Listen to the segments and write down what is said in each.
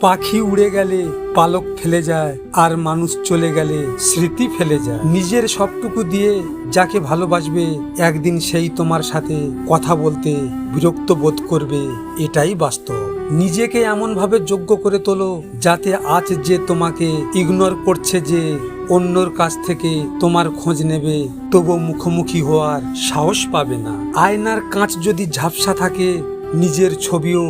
পাখি উড়ে গেলে পালক ফেলে যায়, আর মানুষ চলে গেলে স্মৃতি ফেলে যায়। নিজের সবটুকু দিয়ে যাকে ভালোবাসবে, একদিন সেই তোমার সাথে কথা বলতে বিরক্ত বোধ করবে, এটাই বাস্তব। নিজেকে এমনভাবে যোগ্য করে তোলো যাতে আজ যে তোমাকে ইগনোর করছে, যে অন্যর কাছ থেকে তোমার খোঁজ নেবে, তবু মুখোমুখি হওয়ার সাহস পাবে না। আয়নার কাঁচ যদি ঝাপসা থাকে, নিজের ছবিও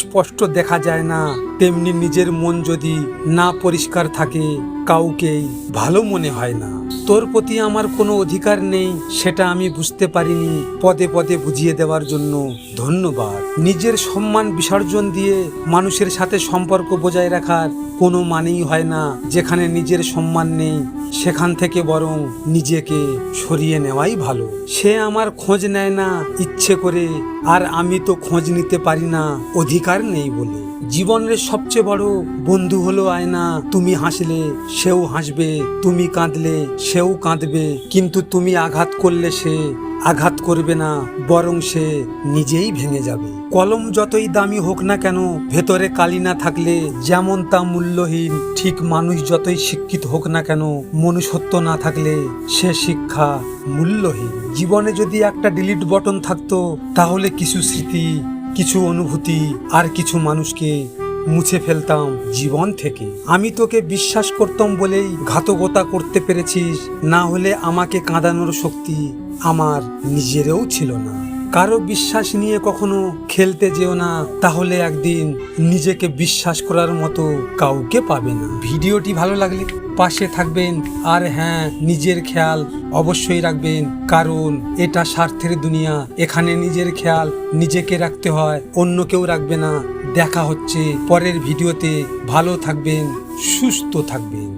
স্পষ্ট দেখা যায় না, তেমনি নিজের মন যদি না পরিষ্কার থাকে, কাউকেই ভালো মনে হয় না। তোর প্রতি আমার কোনো অধিকার নেই, সেটা আমি বুঝতে পারিনি, পদে পদে বুঝিয়ে দেওয়ার জন্য ধন্যবাদ। নিজের সম্মান বিসর্জন দিয়ে মানুষের সাথে সম্পর্ক বজায় রাখার কোনো মানেই হয় না। যেখানে নিজের সম্মান নেই, সেখান থেকে বরং নিজেকে সরিয়ে নেওয়াই ভালো। সে আমার খোঁজ নেয় না ইচ্ছে করে, আর আমি তো খোঁজ নিতে পারি না অধিকার নেই বলে। জীবনের সবচেয়ে বড় বন্ধু হলো আয়না। তুমি হাসলে সেও হাসবে, তুমি কাঁদলে সেও কাঁদবে, কিন্তু তুমি আঘাত করলে সে আঘাত করবে না, বরং সে নিজেই ভেঙে যাবে। কলম যতই দামি হোক না কেন, ভেতরে কালি না থাকলে যেমন তা মূল্যহীন। ঠিক মানুষ যতই শিক্ষিত হোক না কেন, মনুষ্যত্ব না থাকলে সে শিক্ষা মূল্যহীন। জীবনে যদি একটা ডিলিট বটন থাকতো, তাহলে কিছু স্মৃতি, কিছু অনুভূতি আর কিছু মানুষকে মুছে ফেলতাম জীবন থেকে। আমি তোকে বিশ্বাস করতাম বলেই ঘাতকতা করতে পেরেছিস, না হলে আমাকে কাঁদানোর শক্তি আমার নিজেরও ছিল না। কারো বিশ্বাস নিয়ে কখনো খেলতে যেও না, তাহলে একদিন নিজেকে বিশ্বাস করার মতো কাউকে পাবে না। ভিডিওটি ভালো লাগলে পাশে থাকবেন, আর হ্যাঁ, নিজের খেয়াল অবশ্যই রাখবেন, কারণ এটা স্বার্থের দুনিয়া। এখানে নিজের খেয়াল নিজেকে রাখতে হয়, অন্য কেউ রাখবে না। দেখা হচ্ছে পরের ভিডিওতে। ভালো থাকবেন, সুস্থ থাকবেন।